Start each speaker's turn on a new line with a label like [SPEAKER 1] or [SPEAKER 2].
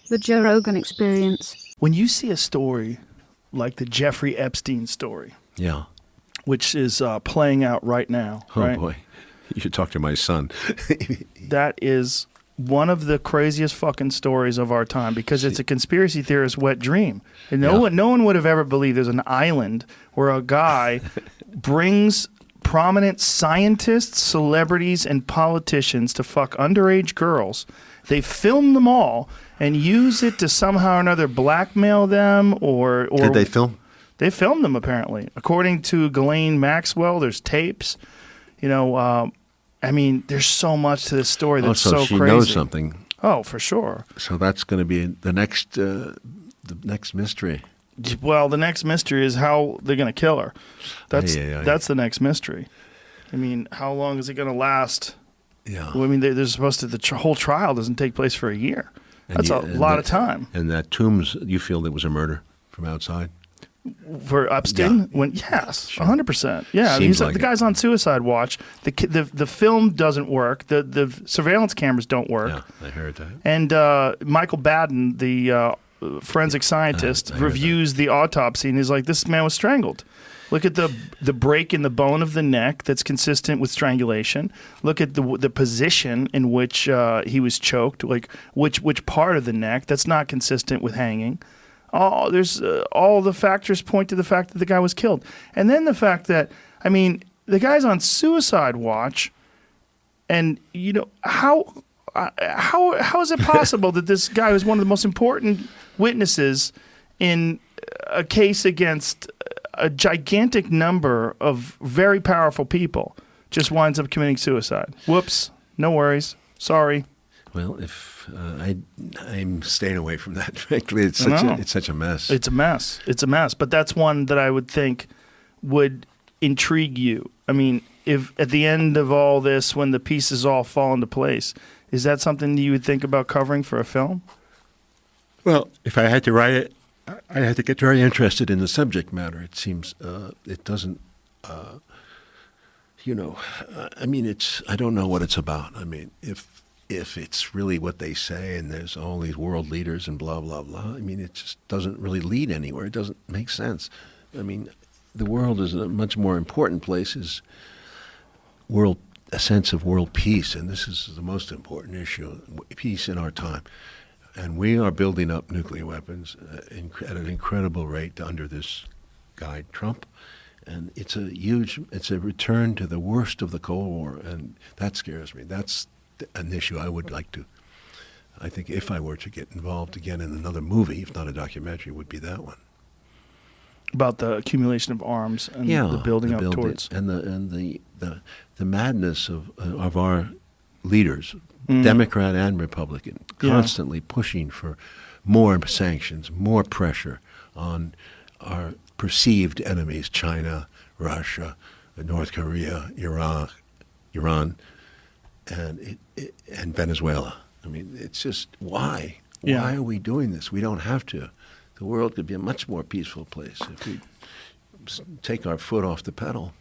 [SPEAKER 1] The Joe Rogan Experience.
[SPEAKER 2] When you see a story like the Jeffrey Epstein story,
[SPEAKER 3] Yeah.
[SPEAKER 2] which is playing out right now,
[SPEAKER 3] Oh,
[SPEAKER 2] right?
[SPEAKER 3] boy. You should talk to my son.
[SPEAKER 2] That is one of the craziest fucking stories of our time because it's a conspiracy theorist's wet dream. And no one would have ever believed there's an island where a guy brings prominent scientists, celebrities, and politicians to fuck underage girls. They film them all and use it to somehow or another blackmail them or
[SPEAKER 3] Did they film?
[SPEAKER 2] They filmed them, apparently. According to Ghislaine Maxwell, there's tapes. You know, I mean, there's so much to this story that's so
[SPEAKER 3] she
[SPEAKER 2] crazy.
[SPEAKER 3] knows something.
[SPEAKER 2] Oh, for sure.
[SPEAKER 3] So that's going to be the next mystery.
[SPEAKER 2] Well, the next mystery is how they're going to kill her. That's
[SPEAKER 3] Aye.
[SPEAKER 2] the next mystery. I mean, how long is it going to last?
[SPEAKER 3] Yeah.
[SPEAKER 2] Well, I mean, they're supposed to. The whole trial doesn't take place for a year. That's a lot of time.
[SPEAKER 3] And that Toombs, you feel there was a murder from outside?
[SPEAKER 2] For Epstein?
[SPEAKER 3] Yeah.
[SPEAKER 2] Yes,
[SPEAKER 3] Sure.
[SPEAKER 2] 100%. Yeah,
[SPEAKER 3] Seems
[SPEAKER 2] the
[SPEAKER 3] like
[SPEAKER 2] guy's on suicide watch. The film doesn't work. The surveillance cameras don't work.
[SPEAKER 3] Yeah, I heard that.
[SPEAKER 2] And Michael Baden, the forensic scientist,
[SPEAKER 3] I heard
[SPEAKER 2] reviews the autopsy and he's like, this man was strangled. Look at the break in the bone of the neck that's consistent with strangulation. Look at the position in which he was choked, like which part of the neck that's not consistent with hanging. All the factors point to the fact that the guy was killed. And then the fact that, I mean, the guy's on suicide watch, and you know how is it possible that this guy was one of the most important witnesses in a case against a gigantic number of very powerful people just winds up committing suicide? Whoops, no worries, sorry.
[SPEAKER 3] Well, if I'm staying away from that, frankly, it's such a mess.
[SPEAKER 2] It's a mess. It's a mess. But that's one that I would think would intrigue you. I mean, if at the end of all this, when the pieces all fall into place, is that something you would think about covering for a film?
[SPEAKER 3] Well, if I had to write it, I had to get very interested in the subject matter. It seems it doesn't, I mean, I don't know what it's about. I mean, if it's really what they say and there's all these world leaders and blah, blah, blah, I mean, it just doesn't really lead anywhere. It doesn't make sense. I mean, the world is a much more important place, is a sense of world peace, and this is the most important issue, peace in our time. And we are building up nuclear weapons at an incredible rate under this guy, Trump. And it's a return to the worst of the Cold War, and that scares me. That's an issue I would like to, I think if I were to get involved again in another movie, if not a documentary, would be that one.
[SPEAKER 2] About the accumulation of arms and the building up towards.
[SPEAKER 3] And the madness of our leaders, Democrat and Republican, constantly pushing for more sanctions, more pressure on our perceived enemies, China, Russia, North Korea, Iran, and Venezuela. I mean, it's just why?
[SPEAKER 2] Yeah.
[SPEAKER 3] Why are we doing this? We don't have to. The world could be a much more peaceful place if we take our foot off the pedal.